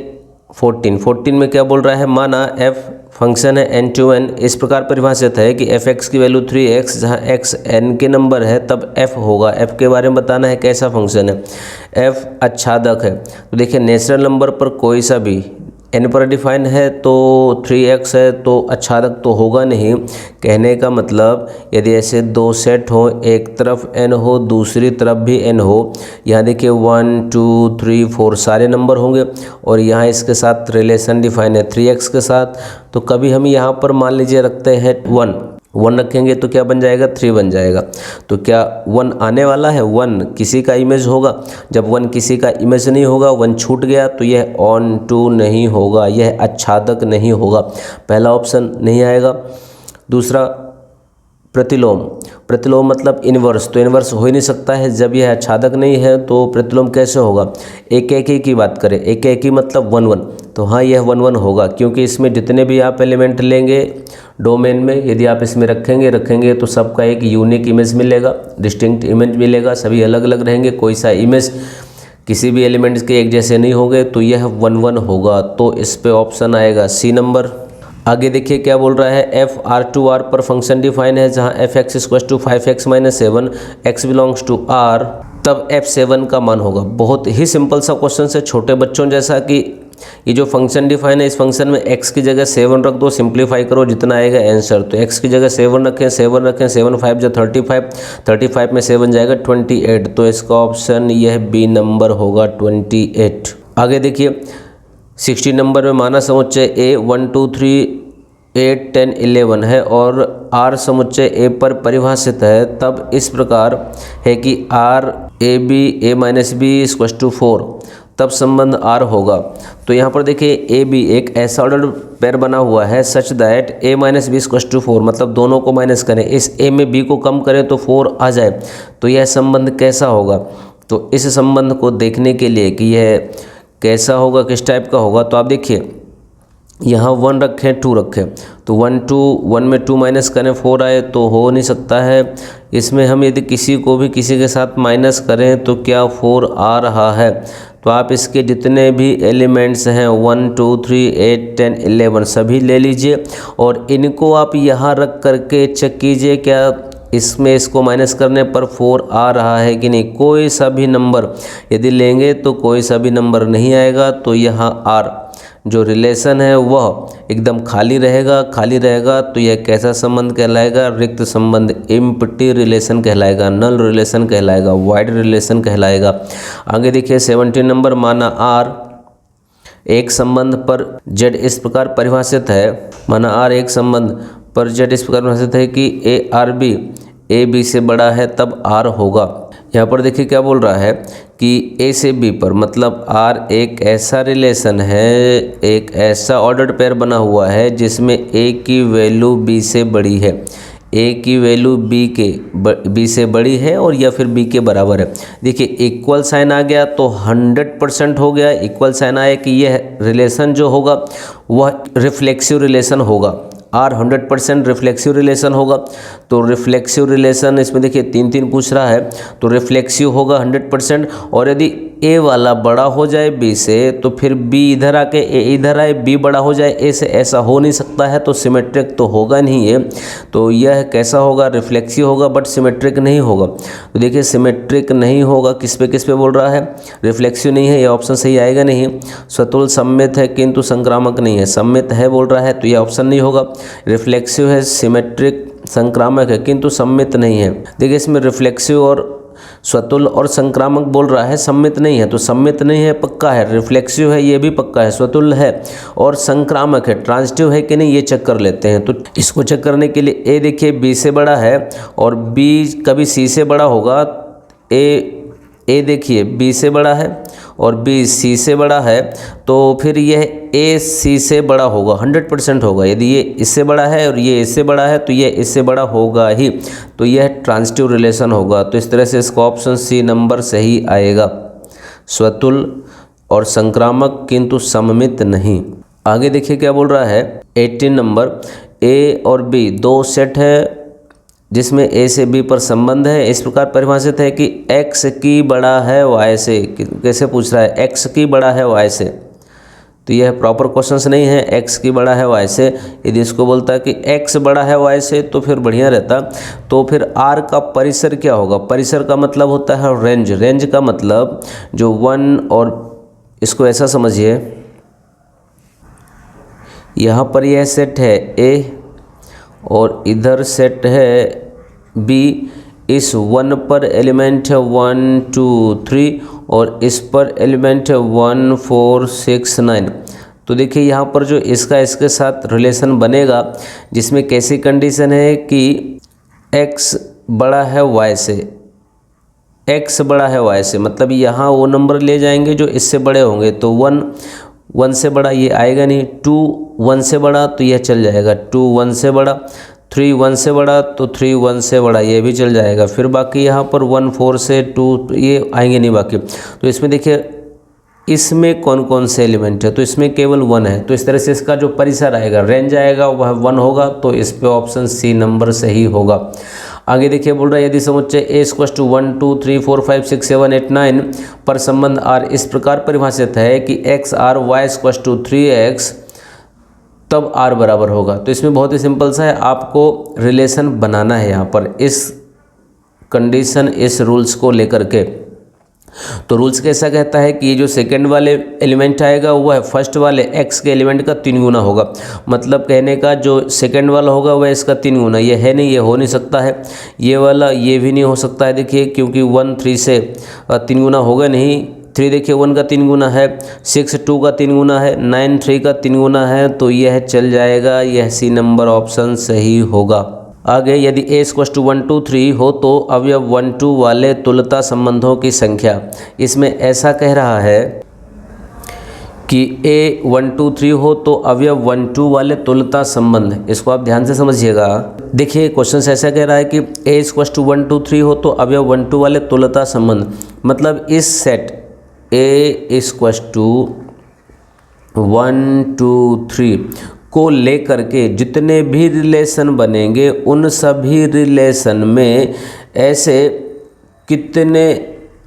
14 में क्या बोल रहा है, माना f फंक्शन है n to n, इस प्रकार परिभाषित है कि f(x) की वैल्यू 3x, जहाँ x n के नंबर है तब f होगा। f के बारे में बताना है कैसा फंक्शन है, f आच्छादक है। तो देखिए नेचुरल नंबर पर कोई सा भी n पर डिफाइन है, तो 3x है तो आच्छादक तो होगा नहीं। कहने का मतलब यदि ऐसे दो सेट हो, एक तरफ n हो दूसरी तरफ भी n हो, यहाँ देखिए 1 2 3 4 सारे नंबर होंगे, और यहाँ इसके साथ रिलेशन डिफाइन है 3x के साथ, तो कभी हम यहाँ पर मान लीजिए रखते हैं 1 रखेंगे तो क्या बन जाएगा, 3 बन जाएगा। तो क्या 1 आने वाला है, 1 किसी का इमेज होगा, जब 1 किसी का इमेज नहीं होगा, 1 छूट गया, तो यह ऑन टू नहीं होगा, यह आच्छादक नहीं होगा, पहला ऑप्शन नहीं आएगा। दूसरा प्रतिलोम मतलब इन्वर्स, तो इन्वर्स हो ही नहीं सकता है, जब यह आच्छादक नहीं है तो प्रतिलोम कैसे होगा। एक की बात करें, एक मतलब 1 1, तो हाँ यह 1 1 होगा, क्योंकि इसमें जितने भी आप एलिमेंट लेंगे डोमेन में, यदि आप इसमें रखेंगे तो सबका एक यूनिक इमेज मिलेगा, डिस्टिंक्ट इमेज मिलेगा, सभी अलग अलग रहेंगे, कोई सा इमेज किसी भी एलिमेंट्स के एक जैसे नहीं होंगे, तो यह 1 1 होगा, तो इस पे ऑप्शन आएगा सी नंबर। आगे देखिए क्या बोल रहा है, f R2R पर फंक्शन डिफाइन है, जहाँ f(x) = 5x - 7, x belongs to R, तब f7 का मान होगा। बहुत ही सिंपल सा क्वेश्चन है, छोटे बच्चों जैसा, कि ये जो फंक्शन डिफाइन है, इस फंक्शन में x की जगह 7 रख दो, सिंप्लीफाई करो, जितना आएगा आंसर, तो x की जगह 7 रखें, 7 5 जो 35 में 7 जाएगा 28, तो इसका ऑप्शन यह बी नंबर होगा 28। आगे देखिए 16 नंबर में माना समुच्चय A 1 2 3 8 10 11 है और R समुच्चय A पर परिभाषित है, तब इस प्रकार है कि A-B = 4, तब संबंध R होगा। तो यहाँ पर देखिए AB एक ऐसा ऑर्डर पेयर बना हुआ है सच दैट A - B = 4, मतलब दोनों को माइनस करें, इस A में B को कम करें तो 4 आ जाए, तो यह संबंध कैसा होगा। तो इस संबंध को देखने के लिए कि यह कैसा होगा, किस टाइप का होगा, तो आप देखिए यहाँ 1 रखें 2 रखें, तो 1 में 2 माइनस करें 4 आए, तो हो नहीं सकता है। इसमें हम यदि किसी को भी किसी के साथ माइनस करें तो क्या 4 आ रहा है, तो आप इसके जितने भी एलिमेंट्स हैं 1 2 3 8 10 11 सभी ले लीजिए, और इनको आप यहाँ रख करके चेक कीजिए क्या इसमें इसको माइनस करने पर 4 आ रहा है कि नहीं, कोई सा भी नंबर यदि लेंगे तो कोई सा भी नंबर नहीं आएगा, तो यहाँ R जो रिलेशन है वह एकदम खाली रहेगा तो यह कैसा संबंध कहलाएगा, रिक्त संबंध, एम्प्टी रिलेशन कहलाएगा, नल रिलेशन कहलाएगा, वाइड रिलेशन कहलाएगा। आगे देखिए 17 नंबर, माना R एक संबंध पर Z इस प्रकार परिभाषित है, माना R एक संबंध पर Z इस प्रकार परिभाषित है कि A B से बड़ा है तब R होगा। यहाँ पर देखिए क्या बोल रहा है कि A से B पर, मतलब R एक ऐसा रिलेशन है, एक ऐसा ऑर्डर्ड पेयर बना हुआ है जिसमें A की वैल्यू B से बड़ी है, A की वैल्यू B से बड़ी है और या फिर B के बराबर है। देखिए इक्वल साइन आ गया तो 100% हो गया। इक्वल साइन आया कि यह रिलेशन जो होगा वह रिफ्लेक्सिव रिलेशन होगा, R 100% रिफ्लेक्सिव रिलेशन होगा। तो रिफ्लेक्सिव रिलेशन इसमें देखिए 3 पूछ रहा है, तो रिफ्लेक्सिव होगा 100%। और यदि A वाला बड़ा हो जाए B से तो फिर B इधर आके A इधर आए, B बड़ा हो जाए A से, ऐसा हो नहीं सकता है, तो सिमेट्रिक तो होगा नहीं है। तो यह कैसा होगा, रिफ्लेक्सिव होगा बट सिमेट्रिक नहीं होगा। तो देखिए सिमेट्रिक नहीं होगा, किस पे बोल रहा है, रिफ्लेक्सिव नहीं है, यह ऑप्शन सही आएगा नहीं। स्वतुल सममित है किंतु संक्रामक नहीं है, सममित है बोल रहा है तो यह ऑप्शन नहीं होगा। रिफ्लेक्सिव है, सिमेट्रिक, संक्रामक है किंतु सममित नहीं है। देखिए इसमें रिफ्लेक्सिव और स्वतुल और संक्रामक बोल रहा है, सममित नहीं है, तो सममित नहीं है पक्का है, रिफ्लेक्सिव है ये भी पक्का है, स्वतुल है और संक्रामक है, ट्रांजिटिव है कि नहीं ये चेक कर लेते हैं। तो इसको चेक करने के लिए A देखिए B से बड़ा है और B कभी C से बड़ा होगा, A देखिए B से बड़ा है और B C से बड़ा है, तो फिर यह A C से बड़ा होगा, 100% होगा। यदि ये इससे बड़ा है और ये इससे बड़ा है तो ये इससे बड़ा होगा ही, तो यह ट्रांजिटिव रिलेशन होगा। तो इस तरह से इसका ऑप्शन C नंबर सही आएगा, स्वतुल और संक्रामक किंतु सममित नहीं। आगे देखिए क्या बोल रहा है 18 नंबर, A और B दो सेट है जिसमें A से B पर संबंध है, इस प्रकार परिभाषित है कि x की बड़ा है y से। कैसे पूछ रहा है, x की बड़ा है y से, तो यह प्रॉपर क्वेश्चंस नहीं है, x की बड़ा है y से। यदि इसको बोलता है कि x बड़ा है y से तो फिर बढ़िया रहता। तो फिर R का परिसर क्या होगा, परिसर का मतलब होता है रेंज, रेंज का मतलब जो 1, और इसको ऐसा समझिए यहाँ पर यह सेट है A और इधर सेट है B, इस 1 पर एलिमेंट है 1 2 3 और इस पर एलिमेंट है 1 4 6 9। तो देखिए यहाँ पर जो इसके साथ रिलेशन बनेगा जिसमें कैसी कंडीशन है कि x बड़ा है y से, x बड़ा है y से, मतलब यहाँ वो नंबर ले जाएंगे जो इससे बड़े होंगे। तो 1 से बड़ा ये आएगा नहीं, 2 1 से बड़ा तो यह चल जाएगा, 2 1 से बड़ा, 3 1 से बड़ा तो 3 1 से बड़ा ये भी चल जाएगा। फिर बाकी यहाँ पर 1 4 से 2 ये आएंगे नहीं बाकी। तो इसमें देखिए इसमें कौन कौन से एलिमेंट है, तो इसमें केवल 1 है। तो इस तरह से इसका जो परिसर आएगा, रेंज आएगा वह 1 होगा, तो इस पे ऑप्शन C नंबर सही होगा। आगे देखिए बोल रहा है यदि समुच्चय A = 1 2 3 4 5 6 7 8 9 पर संबंध R इस प्रकार परिभाषित है कि XR Y = 3X तब R बराबर होगा। तो इसमें बहुत ही सिंपल सा है, आपको रिलेशन बनाना है यहाँ पर इस कंडीशन, इस रूल्स को लेकर के। तो रूल्स कैसा कहता है कि ये जो सेकंड वाले एलिमेंट आएगा वह फर्स्ट वाले x के एलिमेंट का 3 गुना होगा। मतलब कहने का जो सेकंड वाला होगा वह इसका 3 गुना, ये है नहीं, ये हो नहीं सकता है। ये वाला ये भी नहीं हो सकता है, देखिए क्योंकि 1 3 से 3 गुना होगा नहीं। 3 देखिए 1 का 3 गुना है, 6 2 का 3 गुना है, 9 3 का 3 गुना है, तो यह चल जाएगा, यह C नंबर ऑप्शन सही होगा। आगे यदि A = 1 2 3 हो तो अवयव 1 2 वाले तुल्यता संबंधों की संख्या। इसमें ऐसा कह रहा है कि A 1 2 3 हो तो अवयव 1 2 वाले तुल्यता संबंध, इसको आप ध्यान से समझिएगा। देखिए क्वेश्चन ऐसा कह रहा है कि A = 1 2 3 हो तो अवयव 1 2 वाले तुल्यता संबंध, मतलब इस सेट A = 1 2 3 को लेकर के जितने भी रिलेशन बनेंगे उन सभी रिलेशन में ऐसे कितने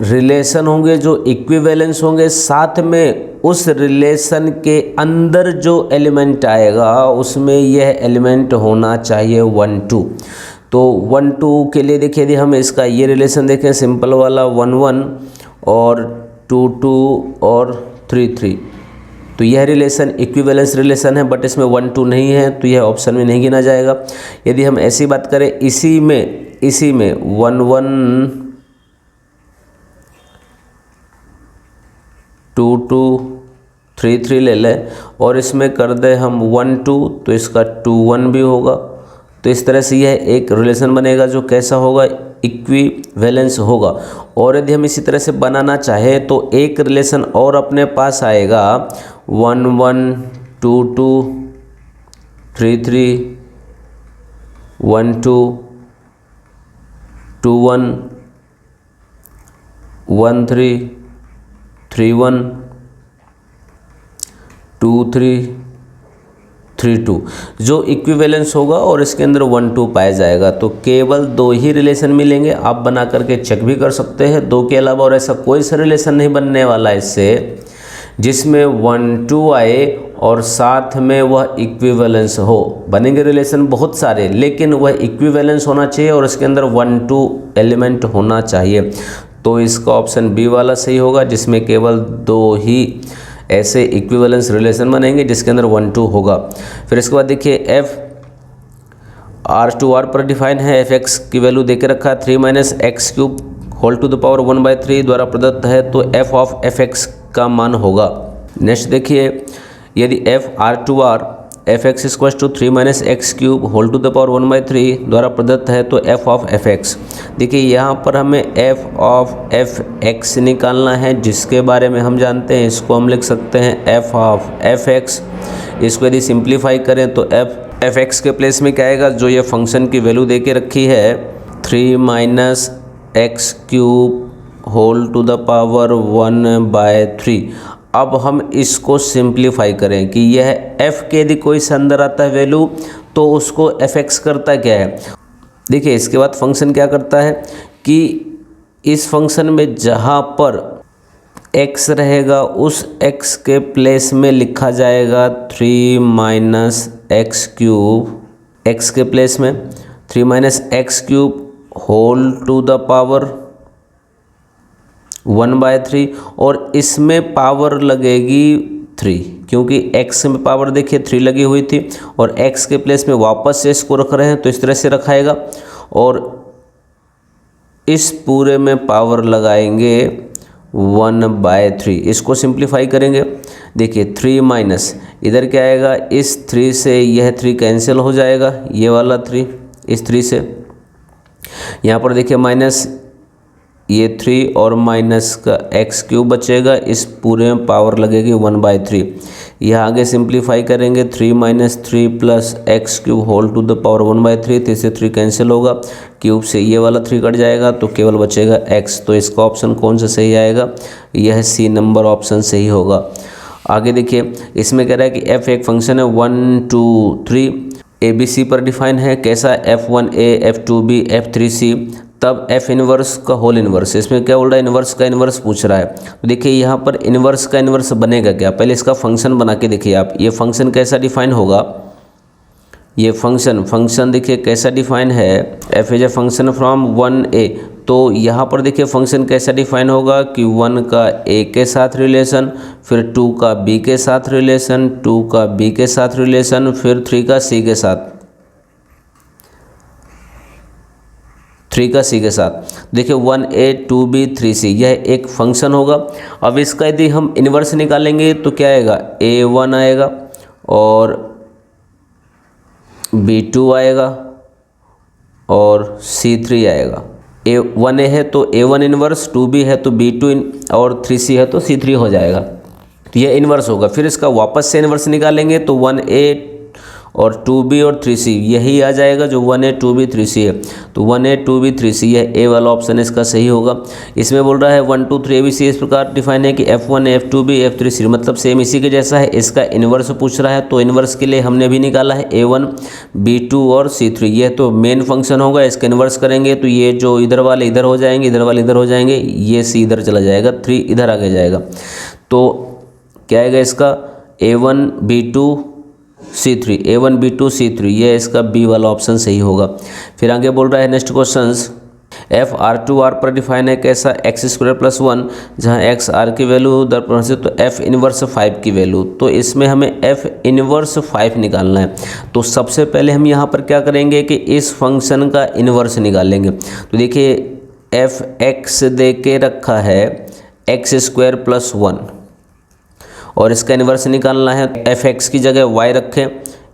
रिलेशन होंगे जो इक्विवेलेंस होंगे, साथ में उस रिलेशन के अंदर जो एलिमेंट आएगा उसमें यह एलिमेंट होना चाहिए 1 2। तो 1 2 के लिए देखिए यदि हम इसका ये रिलेशन देखें सिंपल वाला 1 1 और 2 2 और 3 3, तो यह रिलेशन इक्विवेलेंस रिलेशन है, बट इसमें 1 2 नहीं है तो यह ऑप्शन में नहीं गिना जाएगा। यदि हम ऐसी बात करें इसी में 1 1 2 2 3 3 ले लें और इसमें कर दे हम 1 2, तो इसका 2 1 भी होगा। तो इस तरह से यह एक रिलेशन बनेगा जो कैसा होगा, इक्विवेलेंस होगा। और यदि हम इसी तरह से बनाना चाहे तो एक रिलेशन और अपने पास आएगा 1 1 2 2 3 3 1 2 2 1 1 3 3 1 2 3 3 2, जो इक्विवेलेंस होगा और इसके अंदर 1 2 पाया जाएगा। तो केवल 2 ही रिलेशन मिलेंगे, आप बना करके चेक भी कर सकते हैं। 2 के अलावा और ऐसा कोई सा रिलेशन नहीं बनने वाला इससे जिसमें 1 2 आए और साथ में वह इक्विवेलेंस हो। बनेंगे रिलेशन बहुत सारे, लेकिन वह इक्विवेलेंस होना चाहिए और इसके अंदर 1 2 एलिमेंट होना चाहिए। तो इसका ऑप्शन बी वाला सही होगा, जिसमें केवल 2 ही ऐसे इक्विवेलेंस रिलेशन बनेंगे जिसके अंदर 1 2 होगा। फिर इसके बाद देखिए एफ आर टू आर पर डिफाइन है, एफ एक्स की वैल्यू देके रखा है 3 - X cube whole to the power 1/3 द्वारा प्रदत्त है, तो एफ ऑफ एफ एक्स का मान होगा। नेक्स्ट देखिए यदि F R to R F X equal to 3 - X cube whole to the power 1/3 द्वारा प्रदत्त है, तो एफ ऑफ एफ एक्स। देखिए यहाँ पर हमें एफ ऑफ एफ एक्स निकालना है, जिसके बारे में हम जानते हैं, इसको हम लिख सकते हैं एफ ऑफ एफ एक्स। इसको यदि सिंप्लीफाई करें तो एफ एक्स के प्लेस में क्या आएगा, जो ये फंक्शन की वैल्यू दे के रखी है 3 - X cube whole to the power 1/3। अब हम इसको सिंप्लीफाई करें कि यह f के यदि कोई से अंदर आता है वैल्यू तो उसको fx करता क्या है। देखिए इसके बाद फंक्शन क्या करता है कि इस फंक्शन में जहाँ पर x रहेगा उस x के प्लेस में लिखा जाएगा 3 - एक्स क्यूब, x के प्लेस में 3 - X cube whole to the power 1/3 और इसमें पावर लगेगी 3, क्योंकि x में पावर देखिए 3 लगी हुई थी और x के प्लेस में वापस से इसको रख रहे हैं, तो इस तरह से रखाएगा और इस पूरे में पावर लगाएंगे 1/3। इसको सिंप्लीफाई करेंगे, देखिए 3 इधर क्या आएगा, इस 3 से यह 3 कैंसिल हो जाएगा, ये वाला 3 इस 3 से, यहाँ पर देखिए माइनस ये 3 और माइनस का एक्स क्यूब बचेगा, इस पूरे में पावर लगेगी 1/3। यह आगे सिंप्लीफाई करेंगे 3 - 3 plus X cube whole to the power 1/3, 3 से 3 कैंसिल होगा, क्यूब से ये वाला 3 कट जाएगा तो केवल बचेगा x। तो इसका ऑप्शन कौन सा सही आएगा, यह सी नंबर ऑप्शन सही होगा। आगे देखिए इसमें कह रहा है कि f एक फंक्शन है 1 2 3 ABC पर डिफाइन है, कैसा f1a f2b f3c तब f इनवर्स का होल इनवर्स। इसमें क्या बोल रहा है, इनवर्स का इनवर्स पूछ रहा है। तो देखिए यहाँ पर इनवर्स का इनवर्स बनेगा क्या, पहले इसका फंक्शन बना के देखिए आप, ये फंक्शन कैसा डिफाइन होगा। ये फंक्शन देखिए कैसा डिफाइन है, f is a function from 1a। तो यहाँ पर देखिए फंक्शन कैसा डिफाइन होगा कि 1 का a के साथ रिलेशन, फिर 2 का b के साथ रिलेशन, 2 का b के साथ रिलेशन, फिर 3 का c के साथ, 3 का c के साथ। देखिए 1a 2b 3c यह एक फंक्शन होगा। अब इसका यदि हम इन्वर्स निकालेंगे तो क्या आएगा, a1 आएगा और b2 आएगा और c3 आएगा। a1 है तो a1 इन्वर्स, 2b है तो b2 और 3c है तो c3 हो जाएगा। तो यह इन्वर्स होगा। फिर इसका वापस से इन्वर्स निकालेंगे तो 1a और 2b और 3c यही आ जाएगा जो 1a 2b 3c है। तो 1a 2b 3c यह a वाला ऑप्शन इसका सही होगा। इसमें बोल रहा है 1 2 3 ABC इस प्रकार डिफाइन है कि f1 f2b f3c मतलब सेम इसी के जैसा है। इसका इन्वर्स पूछ रहा है तो इन्वर्स के लिए हमने भी निकाला है a1 b2 और c3। यह तो मेन फंक्शन होगा, इसका इन्वर्स करेंगे तो ये जो इधर वाले इधर हो जाएंगे, इधर वाले इधर हो जाएंगे, ये c इधर चला जाएगा, 3 इधर आगे जाएगा। तो क्या आएगा इसका a1 b2 C3, A1 B2 C3, ये इसका बी वाला ऑप्शन सही होगा। फिर आगे बोल रहा है नेक्स्ट क्वेश्चन, एफ R2R पर डिफाइन है कैसा, x² + 1, जहाँ x r की वैल्यू दर पर तो f इनवर्स 5 की वैल्यू, तो इसमें हमें f इनवर्स 5 निकालना है। तो सबसे पहले हम यहाँ पर क्या करेंगे कि इस फंक्शन का इनवर्स निकालेंगे। तो देखिए एफ एक्स दे के रखा है x² + 1 और इसका इन्वर्स निकालना है। एफ एक्स की जगह y रखें,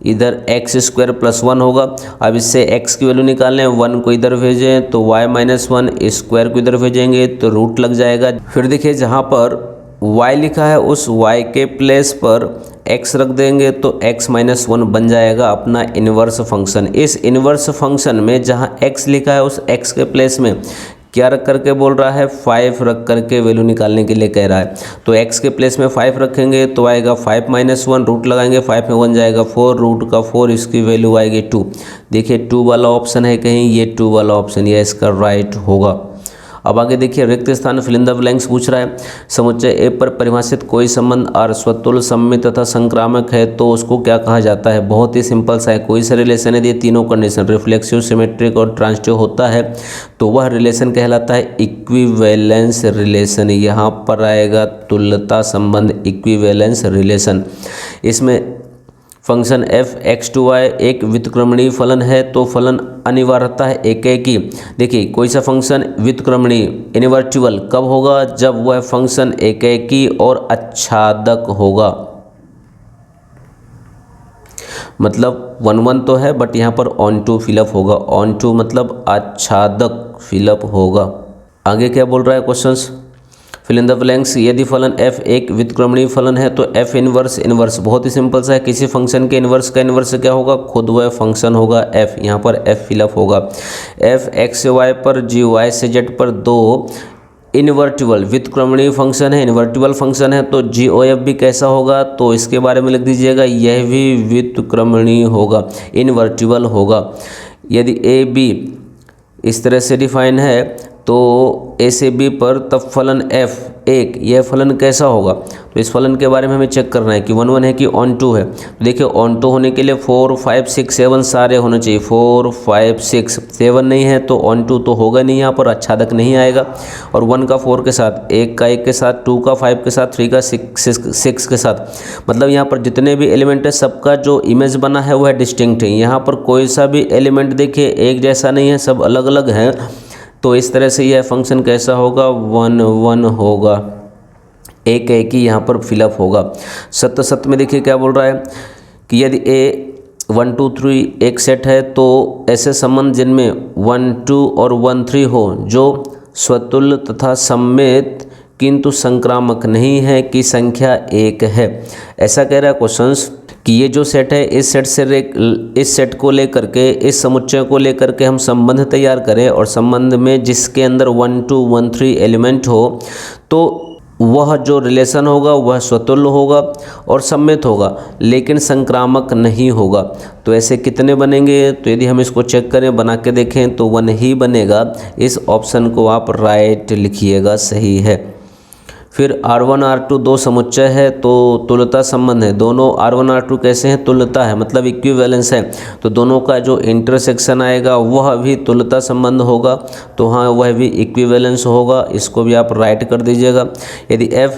इधर x² + 1 होगा। अब इससे x की वैल्यू निकालने हैं, 1 को इधर भेजें तो y - 1 स्क्वायर को इधर भेजेंगे तो रूट लग जाएगा। फिर देखिए जहाँ पर y लिखा है उस y के प्लेस पर x रख देंगे तो x - 1 बन जाएगा अपना इन्वर्स फंक्शन। इस इन्वर्स फंक्शन में जहाँ x लिखा है उस x के प्लेस में क्या रख करके बोल रहा है, 5 रख करके वैल्यू निकालने के लिए कह रहा है। तो x के प्लेस में 5 रखेंगे तो आएगा 5 - 1, रूट लगाएंगे 5 में 1 जाएगा 4, रूट का 4, इसकी वैल्यू आएगी 2। देखिए 2 वाला ऑप्शन है कहीं, ये 2 वाला ऑप्शन ये इसका राइट होगा। अब आगे देखिए रिक्त स्थान फिल इन द ब्लैंक्स पूछ रहा है। समुच्चय ए पर परिभाषित कोई संबंध R स्वतुल्य, सममित तथा संक्रामक है तो उसको क्या कहा जाता है। बहुत ही सिंपल सा है, कोई सा रिलेशन यदि तीनों कंडीशन रिफ्लेक्सिव, सिमेट्रिक और ट्रांजिटिव होता है तो वह रिलेशन कहलाता है इक्विवेलेंस रिलेशन। यहाँ पर आएगा तुल्यता संबंध, इक्विवेलेंस रिलेशन। इसमें फंक्शन f(x)(y) एक व्युत्क्रमणीय फलन है तो फलन अनिवार्यता है एकेकी। देखिए कोई सा फंक्शन व्युत्क्रमणीय इनवर्टिबल कब होगा, जब वह फंक्शन एकेकी और आच्छादक होगा। मतलब 1 1 तो है बट यहाँ पर ऑन टू फिलअप होगा, ऑन टू मतलब आच्छादक फिलअप होगा। आगे क्या बोल रहा है questions, fill in the blanks. यदि फलन f एक व्युत्क्रमणीय फलन है तो f इनवर्स, इनवर्स बहुत ही सिंपल सा है, किसी फंक्शन के इनवर्स का इनवर्स क्या होगा, खुद वह फंक्शन होगा f। यहाँ पर f फिलअप होगा। f x से y पर, g y से z पर दो इनवर्टिबल व्युत्क्रमणीय फंक्शन है, इनवर्टिबल फंक्शन है तो GOF भी कैसा होगा, तो इसके बारे में लिख दीजिएगा यह भी व्युत्क्रमणीय होगा, इनवर्टिबल होगा। यदि a b इस तरह से डिफाइन है तो ए से बी पर तब फलन f एक, यह फलन कैसा होगा, तो इस फलन के बारे में हमें चेक करना है कि 1 1 है कि ऑन टू है। तो देखिए ऑन टू होने के लिए 4 5 6 7 सारे होने चाहिए, 4 5 6 7 नहीं है तो ऑन टू तो होगा नहीं, यहाँ पर आच्छादक नहीं आएगा। और 1 का 4 के साथ, 1 का 1 के साथ, 2 का 5 के साथ, 3 का 6 के साथ, मतलब यहाँ पर जितने भी एलिमेंट है सबका जो इमेज बना है वह डिस्टिंक्ट है। यहाँ पर कोई सा भी एलिमेंट देखिए एक जैसा नहीं है, सब अलग अलग हैं। तो इस तरह से यह फंक्शन कैसा होगा, 1 1 होगा, एक एक ही यहाँ पर फिलअप होगा। सत्य में देखिए क्या बोल रहा है कि यदि a 1 2 3 एक सेट है तो ऐसे संबंध जिनमें 1 2 और 1 3 हो जो स्वतुल्य तथा सममित किंतु संक्रामक नहीं है की संख्या 1 है। ऐसा कह रहा है क्वेश्चंस कि ये जो सेट है इस सेट को लेकर के, इस समुच्चय को लेकर के हम संबंध तैयार करें और संबंध में जिसके अंदर 1 2 1 3 एलिमेंट हो तो वह जो रिलेशन होगा वह स्वतुल्य होगा और सममित होगा लेकिन संक्रामक नहीं होगा। तो ऐसे कितने बनेंगे, तो यदि हम इसको चेक करें, बना के देखें तो 1 ही बनेगा। इस ऑप्शन को आप राइट लिखिएगा, सही है। फिर R1 R2 दो समुच्चय है तो तुल्यता संबंध है, दोनों R1 R2 कैसे हैं, तुल्यता है मतलब इक्विवेलेंस है, तो दोनों का जो इंटरसेक्शन आएगा वह भी तुल्यता संबंध होगा, तो हाँ वह भी इक्विवेलेंस होगा। इसको भी आप राइट कर दीजिएगा। यदि f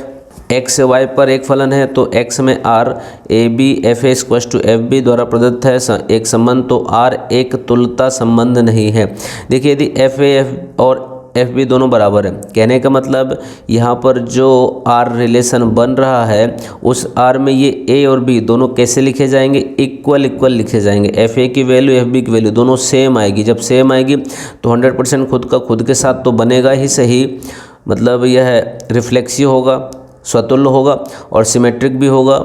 x से y पर एक फलन है तो x में r a b f a = f b द्वारा प्रदत्त है एक संबंध, तो r एक तुल्यता संबंध नहीं है। देखिए यदि f a f और एफ बी दोनों बराबर है, कहने का मतलब यहाँ पर जो आर रिलेशन बन रहा है उस आर में ये ए और बी दोनों कैसे लिखे जाएंगे, इक्वल लिखे जाएंगे। एफ ए की वैल्यू एफ बी की वैल्यू दोनों सेम आएगी। जब सेम आएगी तो 100% खुद का खुद के साथ तो बनेगा ही सही, मतलब यह रिफ्लेक्सिव होगा, स्वतुल्य होगा और सिमेट्रिक भी होगा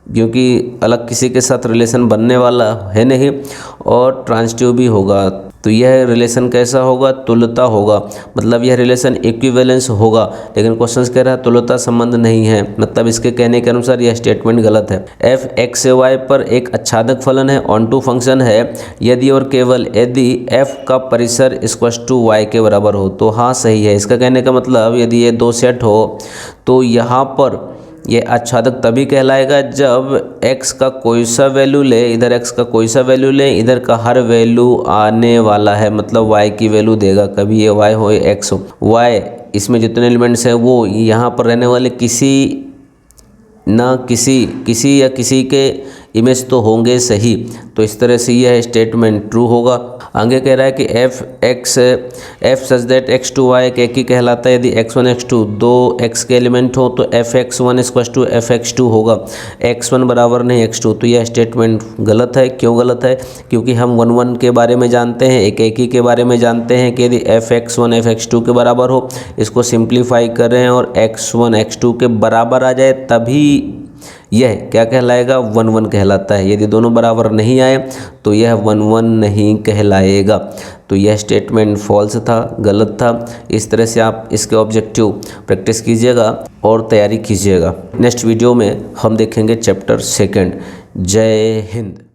क्योंकि अलग किसी के साथ रिलेशन बनने वाला है नहीं, और ट्रांजिटिव भी होगा। तो यह रिलेशन कैसा होगा, तुल्यता होगा, मतलब यह रिलेशन इक्विवेलेंस होगा। लेकिन क्वेश्चन कह रहा है तुल्यता संबंध नहीं है, मतलब इसके कहने के अनुसार यह स्टेटमेंट गलत है। f x से y पर एक आच्छादक फलन है, ऑन टू फंक्शन है यदि और केवल यदि f का परिसर = y के बराबर हो, तो हाँ सही है। इसका कहने का मतलब यदि ये दो सेट हो तो यहाँ पर ये आच्छादक तभी कहलाएगा जब x का कोई सा वैल्यू ले, इधर x का कोई सा वैल्यू ले, इधर का हर वैल्यू आने वाला है, मतलब y की वैल्यू देगा। कभी ये y हो या x हो, y इसमें जितने एलिमेंट्स हैं वो यहाँ पर रहने वाले किसी या किसी के इमेज तो होंगे सही। तो इस तरह से यह स्टेटमेंट ट्रू होगा। आगे कह रहा है कि f such that x2 y एक ही कहलाता है। यदि x1 x2 दो x के एलिमेंट हो तो fx1 = fx2 होगा, x1 बराबर नहीं x2। तो यह स्टेटमेंट गलत है। क्यों गलत है? क्योंकि हम 1 1 के बारे में जानते हैं, एक ही के बारे में जानते हैं कि यदि fx1 fx2 के बराबर हो, इसको सिंप्लीफाई करें और x1 x2 के बराबर आ जाए, तभी यह क्या कहलाएगा? 1 1 कहलाता है। यदि दोनों बराबर नहीं आए तो यह 1 1 नहीं कहलाएगा। तो यह स्टेटमेंट फॉल्स था, गलत था। इस तरह से आप इसके ऑब्जेक्टिव प्रैक्टिस कीजिएगा और तैयारी कीजिएगा। नेक्स्ट वीडियो में हम देखेंगे चैप्टर 2। जय हिंद।